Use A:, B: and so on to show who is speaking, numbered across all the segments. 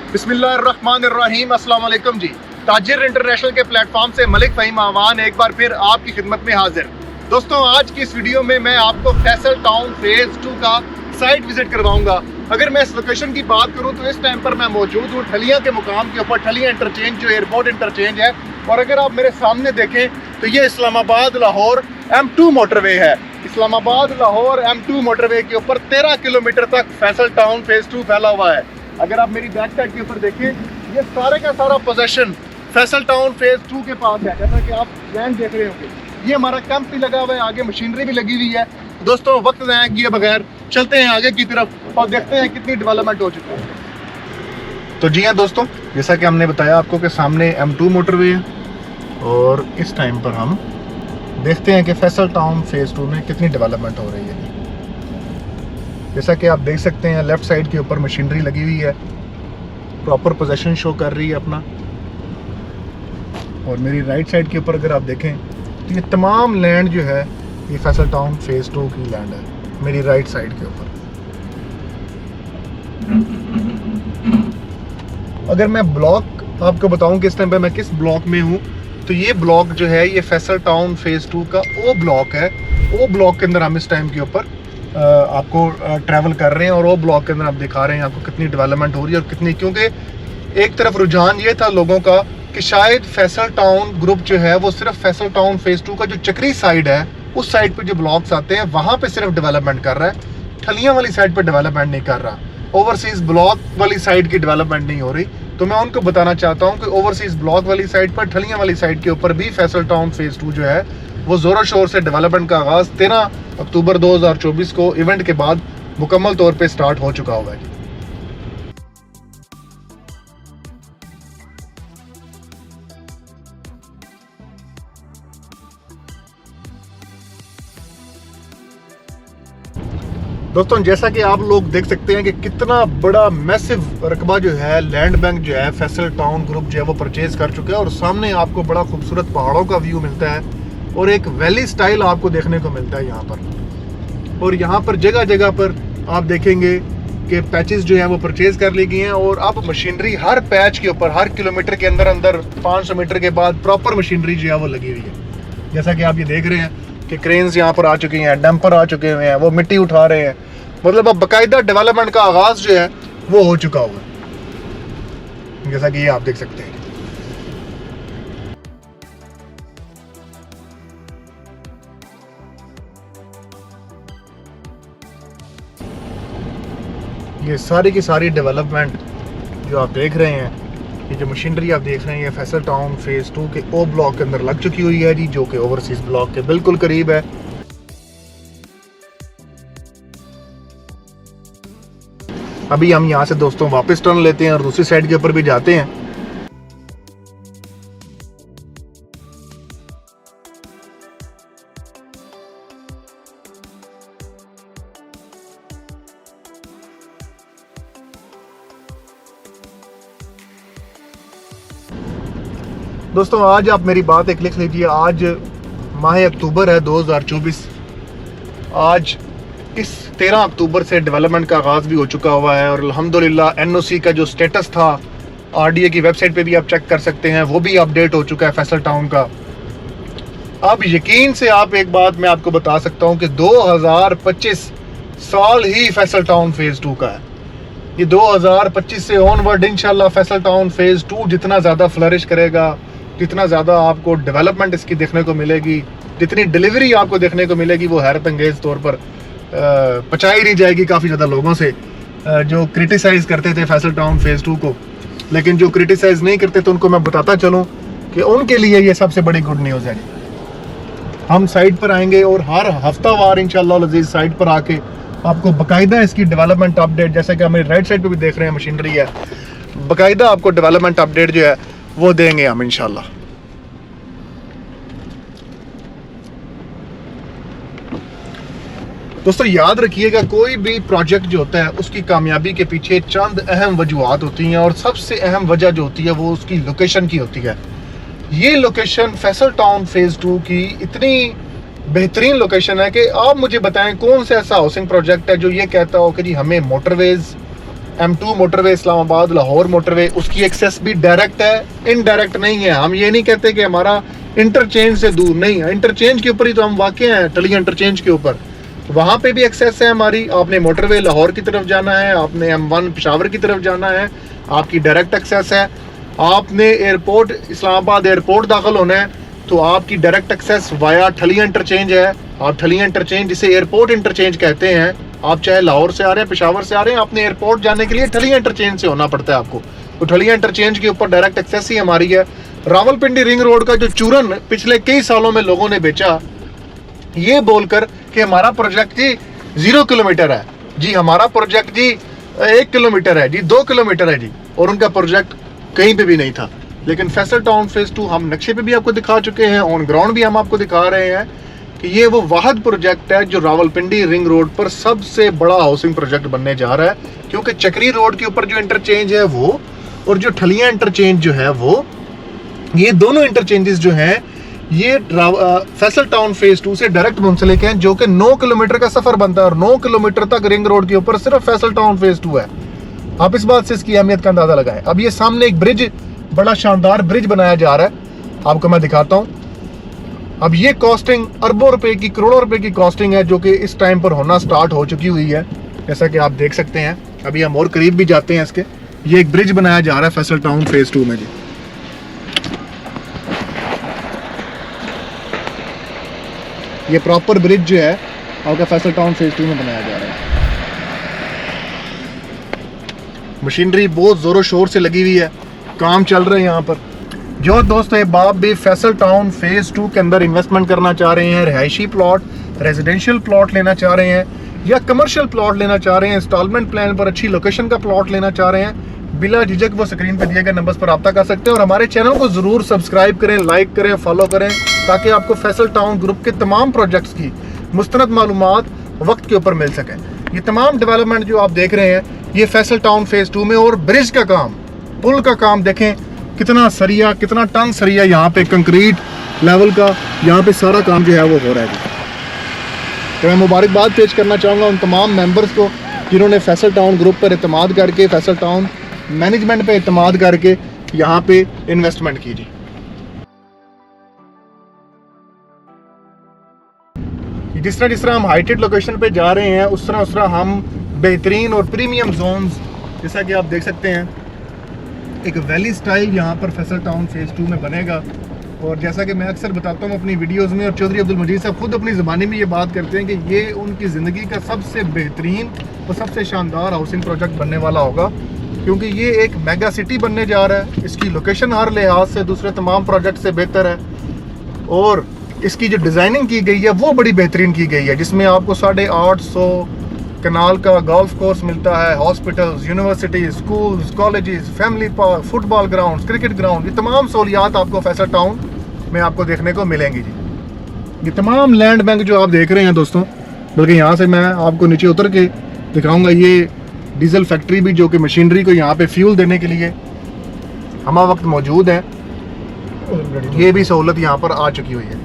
A: बिस्मिल्लाहिर्रहमानिर्रहीम, अस्सलाम वालेकुम जी। ताजिर इंटरनेशनल के प्लेटफॉर्म से मलिक फ़हीम आवान एक बार फिर आपकी खिदमत में हाजिर। दोस्तों, आज की इस वीडियो में मैं आपको फैसल टाउन फेज़ 2 का साइट विजिट करवाऊंगा। अगर मैं इस लोकेशन की बात करूं तो इस टाइम पर मैं मौजूद हूं ठलियां के मुकाम के ऊपर, ठलियां इंटरचेंज जो एयरपोर्ट इंटरचेंज है। और अगर आप मेरे सामने देखें तो ये इस्लामाबाद लाहौर M2 मोटरवे है। इस्लामाबाद लाहौर M2 मोटरवे के ऊपर 13 किलोमीटर तक फैसल टाउन फेज़ 2 फैला हुआ है। अगर आप मेरी बैक साइड के ऊपर देखें, ये सारे का सारा पोजेशन फैसल टाउन फेज़ 2 के पास है। जैसा कि आप लैंड देख रहे होंगे, ये हमारा कैंप भी लगा हुआ है, आगे मशीनरी भी लगी हुई है। दोस्तों, वक्त ज़ाया किए बगैर चलते हैं आगे की तरफ और देखते हैं कितनी डेवलपमेंट हो चुकी है। तो जी हाँ दोस्तों, जैसा कि हमने बताया आपको कि सामने M2 मोटरवे है और इस टाइम पर हम देखते हैं कि फैसल टाउन फेज़ 2 में कितनी डेवलपमेंट हो रही है। जैसा कि आप देख सकते हैं, लेफ़्ट साइड के ऊपर मशीनरी लगी हुई है, प्रॉपर पोजीशन शो कर रही है अपना। और मेरी राइट साइड के ऊपर अगर आप देखें तो ये तमाम लैंड जो है ये फैसल टाउन फेज़ 2 की लैंड है, मेरी राइट साइड के ऊपर। अगर मैं ब्लॉक आपको बताऊं कि इस टाइम पे मैं किस ब्लॉक में हूं, तो ये ब्लॉक जो है ये फैसल टाउन फेज़ 2 का ओ ब्लॉक है। ओ ब्लॉक के अंदर हम इस टाइम के ऊपर आपको ट्रैवल कर रहे हैं और वो ब्लॉक के अंदर आप दिखा रहे हैं आपको कितनी डेवलपमेंट हो रही है और कितनी, क्योंकि एक तरफ रुझान ये था लोगों का कि शायद फैसल टाउन ग्रुप जो है वो सिर्फ फैसल टाउन फेज़ 2 का जो चक्री साइड है उस साइड पे जो ब्लॉक्स आते हैं वहाँ पे सिर्फ डेवलपमेंट कर रहा है, ठलियाँ वाली साइड पे डेवलपमेंट नहीं कर रहा, ओवरसीज़ ब्लॉक वाली साइड की डेवलपमेंट नहीं हो रही। तो मैं उनको बताना चाहता हूँ कि ओवरसीज़ ब्लॉक वाली साइड पर, ठलियाँ वाली साइड के ऊपर भी फैसल टाउन फेज़ 2 जो है वो ज़ोरों शोर से डेवलपमेंट का आगाज़ 13 अक्टूबर 2024 को इवेंट के बाद मुकम्मल तौर पे स्टार्ट हो चुका हुआ है। दोस्तों, जैसा कि आप लोग देख सकते हैं कि कितना बड़ा मैसिव रकबा जो है लैंड बैंक जो है फैसल टाउन ग्रुप जो है वो परचेज कर चुका है। और सामने आपको बड़ा खूबसूरत पहाड़ों का व्यू मिलता है और एक वैली स्टाइल आपको देखने को मिलता है यहाँ पर। और यहाँ पर जगह जगह पर आप देखेंगे कि पैचेस जो हैं वो परचेज कर ली गई हैं और अब मशीनरी हर पैच के ऊपर, हर किलोमीटर के अंदर अंदर 500 मीटर के बाद प्रॉपर मशीनरी जो है वो लगी हुई है। जैसा कि आप ये देख रहे हैं कि क्रेन्स यहाँ पर आ चुकी हैं, डंपर आ चुके हुए हैं, वो मिट्टी उठा रहे हैं। मतलब अब बाकायदा डेवलपमेंट का आगाज़ जो है वो हो चुका हुआ है, जैसा कि ये आप देख सकते हैं। ये सारी की सारी डेवलपमेंट जो आप देख रहे हैं, ये जो मशीनरी आप देख रहे हैं, ये फैसल टाउन फेज़ 2 के ओ ब्लॉक के अंदर लग चुकी हुई है जी, जो कि ओवरसीज़ ब्लॉक के बिल्कुल करीब है। अभी हम यहाँ से दोस्तों वापस टर्न लेते हैं और दूसरी साइड के ऊपर भी जाते हैं। दोस्तों, आज आप मेरी बात एक लिख लीजिए, आज माह अक्टूबर है 2024। आज इस 13 अक्टूबर से डेवलपमेंट का आगाज़ भी हो चुका हुआ है और अल्हम्दुलिल्लाह NOC का जो स्टेटस था RDA की वेबसाइट पे भी आप चेक कर सकते हैं, वो भी अपडेट हो चुका है फैसल टाउन का। अब यकीन से आप एक बात मैं आपको बता सकता हूँ कि 2025 साल ही फैसल टाउन फेज़ 2 का है। ये 2025 से ऑनवर्ड इंशाल्लाह फैसल टाउन फेज़ 2 जितना ज़्यादा फ्लरिश करेगा, जितना ज़्यादा आपको डेवलपमेंट इसकी देखने को मिलेगी, जितनी डिलीवरी आपको देखने को मिलेगी, वो हैरत अंगेज़ तौर पर पचाई नहीं जाएगी काफ़ी ज़्यादा लोगों से जो क्रिटिसाइज़ करते थे फैसल टाउन फेज़ 2 को। लेकिन जो क्रिटिसाइज़ नहीं करते तो उनको मैं बताता चलूँ कि उनके लिए ये सबसे बड़ी गुड न्यूज़ है। हम साइट पर आएंगे और हर हफ्तावार इंशाअल्लाह अज़ीज़ साइट पर आके आपको बाकायदा इसकी डेवलपमेंट अपडेट, जैसा कि आप मेरी राइट साइड पर भी देख रहे हैं मशीनरी है, बाकायदा आपको डेवलपमेंट अपडेट जो है वो देंगे हम इंशाअल्लाह। दोस्तों, याद रखिएगा, कोई भी प्रोजेक्ट जो होता है उसकी कामयाबी के पीछे चंद अहम वजूहात होती हैं और सबसे अहम वजह जो होती है वो उसकी लोकेशन की होती है। ये लोकेशन फैसल टाउन फेज़ 2 की इतनी बेहतरीन लोकेशन है कि आप मुझे बताएं कौन सा ऐसा हाउसिंग प्रोजेक्ट है जो ये कहता हो कि जी हमें motorways M2 motorway, Islamabad Lahore motorway, उसकी एक्सेस भी डायरेक्ट है, इनडायरेक्ट नहीं है। हम ये नहीं कहते कि हमारा इंटरचेंज से दूर नहीं है, इंटरचेंज के ऊपर ही तो हम वाक़ई हैं, टलियां इंटरचेंज के ऊपर, वहाँ पे भी एक्सेस है हमारी। आपने मोटरवे लाहौर की तरफ जाना है, आपने M1 पेशावर की तरफ जाना है, आपकी डायरेक्ट एक्सेस है। आपने एयरपोर्ट इस्लामाबाद एयरपोर्ट दाखिल होना है तो आपकी डायरेक्ट एक्सेस वाया ठलियां इंटरचेंज है। आप ठलियां इंटरचेंज, जिसे एयरपोर्ट इंटरचेंज कहते हैं, आप चाहे लाहौर से आ रहे हैं, पेशावर से आ रहे हैं, आपने एयरपोर्ट जाने के लिए ठलियां इंटरचेंज से होना पड़ता है आपको, तो ठलियां इंटरचेंज के ऊपर डायरेक्ट एक्सेस ही हमारी है। रावलपिंडी रिंग रोड का जो चूरन पिछले कई सालों में लोगों ने बेचा, ये बोलकर कि हमारा प्रोजेक्ट जी 0 किलोमीटर है, जी हमारा प्रोजेक्ट जी 1 किलोमीटर है, जी 2 किलोमीटर है जी, और उनका प्रोजेक्ट कहीं पे भी नहीं था। लेकिन फैसल टाउन फेज 2 हम नक्शे पे भी आपको दिखा चुके हैं, ऑन ग्राउंड भी हम आपको दिखा रहे हैं कि ये वो वाहिद प्रोजेक्ट है जो रावलपिंडी रिंग रोड पर सबसे बड़ा हाउसिंग प्रोजेक्ट बनने जा रहा है। क्योंकि चक्री रोड के ऊपर जो इंटरचेंज है वो, और जो ठलियां इंटरचेंज जो है वो, ये दोनों इंटरचेंजेस जो हैं ये फैसल टाउन फेज 2 से डायरेक्ट मुंसलिक हैं, जो कि 9 किलोमीटर का सफर बनता है, और 9 किलोमीटर तक रिंग रोड के ऊपर सिर्फ फैसल टाउन फेज 2 है। आप इस बात से इसकी अहमियत का अंदाजा लगाएं। अब ये सामने एक ब्रिज, बड़ा शानदार ब्रिज बनाया जा रहा है, आपको मैं दिखाता हूं। अब ये कॉस्टिंग अरबों रुपए की, करोड़ों रुपए की कॉस्टिंग है, जो कि इस टाइम पर होना स्टार्ट हो चुकी हुई है, जैसा कि आप देख सकते हैं। अभी हम और करीब भी जाते हैं इसके। ये एक ब्रिज बनाया जा रहा है फैसल टाउन फेज 2 में जी। ये प्रॉपर ब्रिज जो है आपका फैसल टाउन फेज 2 में बनाया जा रहा है। मशीनरी बहुत जोरों शोर से लगी हुई है, काम चल रहे हैं यहाँ पर। जो दोस्तों बाप भी फैसल टाउन फेज 2 के अंदर इन्वेस्टमेंट करना चाह रहे हैं, रिहायशी प्लॉट, रेजिडेंशियल प्लॉट लेना चाह रहे हैं, या कमर्शियल प्लॉट लेना चाह रहे हैं, इंस्टॉलमेंट प्लान पर अच्छी लोकेशन का प्लॉट लेना चाह रहे हैं, बिला झिझक वो स्क्रीन पर दिए गए नंबर्स पर रब्ता कर सकते हैं। और हमारे चैनल को जरूर सब्सक्राइब करें, लाइक करें, फॉलो करें, ताकि आपको फैसल टाउन ग्रुप के तमाम प्रोजेक्ट्स की मुस्तनद मालूमात वक्त के ऊपर मिल सकें। ये तमाम डेवलपमेंट जो आप देख रहे हैं ये फैसल टाउन फेज 2 में, और ब्रिज का काम, पुल का काम देखें, कितना सरिया, कितना टन सरिया यहाँ पे कंक्रीट लेवल का, यहाँ पे सारा काम जो है वो हो रहा है। तो मैं मुबारकबाद पेश करना चाहूँगा उन तमाम मेंबर्स को जिन्होंने फैसल टाउन ग्रुप पर एतमाद करके, फैसल टाउन मैनेजमेंट पे एतमाद करके यहाँ पे इन्वेस्टमेंट कीजिए। जिस तरह हम हाइटेड लोकेशन पे जा रहे हैं, उस तरह हम बेहतरीन और प्रीमियम जोन्स, जैसा कि आप देख सकते हैं, एक वैली स्टाइल यहाँ पर फैसल टाउन फेज 2 में बनेगा। और जैसा कि मैं अक्सर बताता हूँ अपनी वीडियोस में, और चौधरी अब्दुल मजीद साहब खुद अपनी ज़बानी में ये बात करते हैं कि ये उनकी ज़िंदगी का सबसे बेहतरीन और सबसे शानदार हाउसिंग प्रोजेक्ट बनने वाला होगा, क्योंकि ये एक मेगा सिटी बनने जा रहा है। इसकी लोकेशन हर लिहाज से दूसरे तमाम प्रोजेक्ट से बेहतर है, और इसकी जो डिज़ाइनिंग की गई है वो बड़ी बेहतरीन की गई है, जिसमें आपको 850 कनाल का गोल्फ कोर्स मिलता है, hospitals, universities, schools, colleges, family park, football ground, cricket ground, ये तमाम सहूलियात आपको फैसल टाउन में आपको देखने को मिलेंगी जी। ये तमाम लैंड बैंक जो आप देख रहे हैं दोस्तों, बल्कि यहाँ से मैं आपको नीचे उतर के दिखाऊंगा, ये डीजल फैक्ट्री भी, जो कि मशीनरी को यहाँ पे फ्यूल देने के लिए हम वक्त मौजूद है, ये भी सहूलत यहाँ पर आ चुकी हुई है।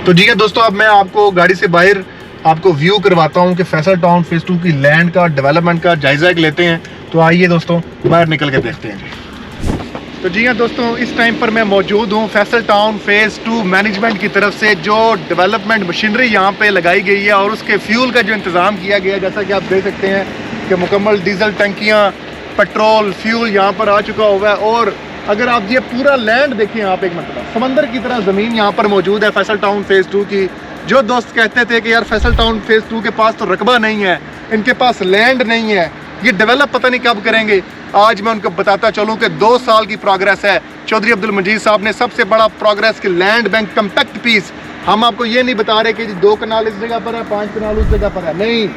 A: तो जी है दोस्तों, अब मैं आपको गाड़ी से बाहर आपको व्यू करवाता हूँ कि फैसल टाउन फेज 2 की लैंड का, डेवलपमेंट का जायज़ा लेते हैं। तो आइए दोस्तों बाहर निकल के देखते हैं जी। तो जी हाँ दोस्तों, इस टाइम पर मैं मौजूद हूँ फैसल टाउन फेज 2 मैनेजमेंट की तरफ से जो डेवलपमेंट मशीनरी यहाँ पे लगाई गई है, और उसके फ्यूल का जो इंतज़ाम किया गया है, जैसा कि आप देख सकते हैं कि मुकम्मल डीजल टंकियाँ, पेट्रोल, फ्यूल यहाँ पर आ चुका हुआ है। और अगर आप ये पूरा लैंड देखिए, आप एक मतलब समंदर की तरह ज़मीन यहाँ पर मौजूद है फैसल टाउन फेज 2 की। जो दोस्त कहते थे कि यार फैसल टाउन फेज 2 के पास तो रकबा नहीं है, इनके पास लैंड नहीं है, ये डेवलप पता नहीं कब करेंगे, आज मैं उनको बताता चलूँ कि 2 साल की प्रोग्रेस है। चौधरी अब्दुल मजीद साहब ने सबसे बड़ा प्रोग्रेस की लैंड बैंक कम्पैक्ट पीस, हम आपको ये नहीं बता रहे कि 2 कनाल इस जगह पर है, 5 कनाल उस जगह पर है, नहीं,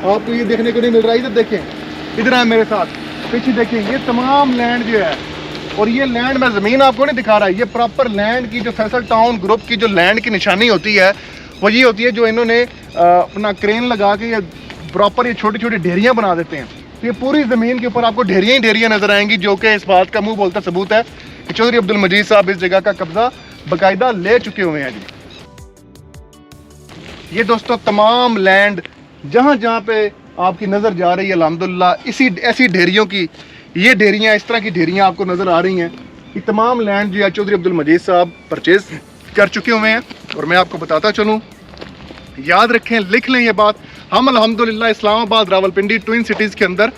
A: आपको ये देखने को नहीं मिल रहा है। इधर देखें, इधर है मेरे साथ, पीछे देखें, ये तमाम लैंड जो है, और ये लैंड मैं ज़मीन आपको नहीं दिखा रहा, ये प्रॉपर लैंड की जो फैसल टाउन ग्रुप की जो लैंड की निशानी होती है वो ये होती है, जो इन्होंने अपना क्रेन लगा के प्रॉपर ये छोटी छोटी ढेरियाँ बना देते हैं। तो ये पूरी ज़मीन के ऊपर आपको ढेरियाँ ही ढेरियाँ नज़र आएंगी, जो कि इस बात का मुंह बोलता सबूत है कि चौधरी अब्दुल मजीद साहब इस जगह का कब्जा बाकायदा ले चुके हुए हैं जी। ये दोस्तों तमाम लैंड जहाँ जहाँ पे आपकी नज़र जा रही है अल्हम्दुलिल्लाह इसी ऐसी ढेरियों की, ये ढेरियाँ, इस तरह की ढेरियाँ आपको नज़र आ रही हैं। ये तमाम लैंड जो है चौधरी अब्दुल मजीद साहब परचेज़ कर चुके हुए हैं। और मैं आपको बताता चलूँ, याद रखें, लिख लें ये बात, हम अल्हम्दुलिल्लाह इस्लामाबाद रावलपिंडी ट्विन सिटीज़ के अंदर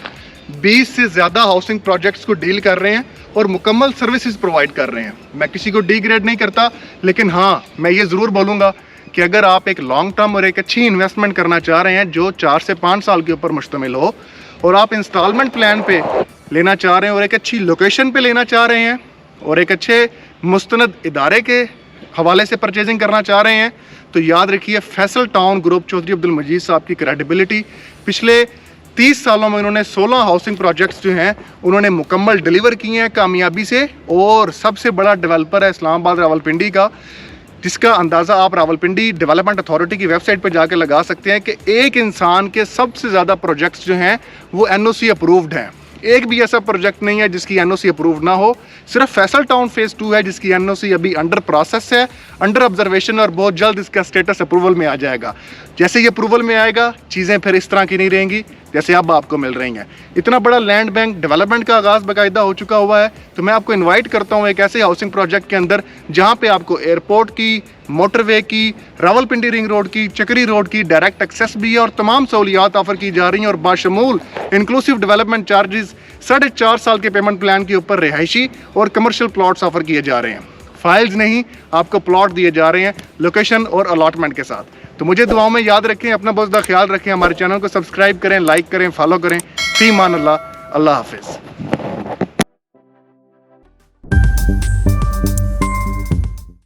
A: 20 से ज़्यादा हाउसिंग प्रोजेक्ट्स को डील कर रहे हैं और मुकम्मल सर्विसेज प्रोवाइड कर रहे हैं। मैं किसी को डिग्रेड नहीं करता, लेकिन हाँ, मैं ये ज़रूर बोलूँगा कि अगर आप एक लॉन्ग टर्म और एक अच्छी इन्वेस्टमेंट करना चाह रहे हैं जो 4 से 5 साल के ऊपर मुश्तमिल हो, और आप इंस्टॉलमेंट प्लान पे लेना चाह रहे हैं और एक अच्छी लोकेशन पे लेना चाह रहे हैं और एक अच्छे मुस्तनद इदारे के हवाले से परचेजिंग करना चाह रहे हैं, तो याद रखिए फैसल टाउन ग्रुप चौधरी अब्दुल मजीद साहब की क्रेडिबिलिटी, पिछले 30 सालों में उन्होंने 16 हाउसिंग प्रोजेक्ट्स जो हैं उन्होंने मुकम्मल डिलीवर किए हैं कामयाबी से, और सबसे बड़ा डेवलपर है इस्लामाबाद रावलपिंडी का, जिसका अंदाज़ा आप रावलपिंडी डेवलपमेंट अथॉरिटी की वेबसाइट पर जाकर लगा सकते हैं कि एक इंसान के सबसे ज़्यादा प्रोजेक्ट्स जो हैं वो NOC अप्रूव्ड हैं। एक भी ऐसा प्रोजेक्ट नहीं है जिसकी NOC अप्रूव ना हो, सिर्फ फैसल टाउन फेज़ 2 है जिसकी NOC अभी अंडर प्रोसेस है, अंडर ऑब्जर्वेशन, और बहुत जल्द इसका स्टेटस अप्रूवल में आ जाएगा। जैसे ही अप्रूवल में आएगा चीज़ें फिर इस तरह की नहीं रहेंगी जैसे अब आपको मिल रही हैं। इतना बड़ा लैंड बैंक डेवलपमेंट का आगाज़ बाकायदा हो चुका हुआ है, तो मैं आपको इनवाइट करता हूँ एक ऐसे हाउसिंग प्रोजेक्ट के अंदर जहाँ पे आपको एयरपोर्ट की, मोटरवे की, रावलपिंडी रिंग रोड की, चक्री रोड की डायरेक्ट एक्सेस भी है और तमाम सहूलियात ऑफर की जा रही हैं, और बाशमूल इंक्लूसिव डेवलपमेंट चार्जेस 4.5 साल के पेमेंट प्लान के ऊपर रिहायशी और कमर्शियल प्लॉट्स ऑफर किए जा रहे हैं। फाइल्स नहीं, आपको प्लॉट दिए जा रहे हैं लोकेशन और अलॉटमेंट के साथ। तो मुझे दुआओं में याद रखें, अपना बहुत ज़्यादा ख्याल रखें, हमारे चैनल को सब्सक्राइब करें, लाइक करें, फॉलो करें। फी मान अल्लाह, अल्लाह हाफिज़।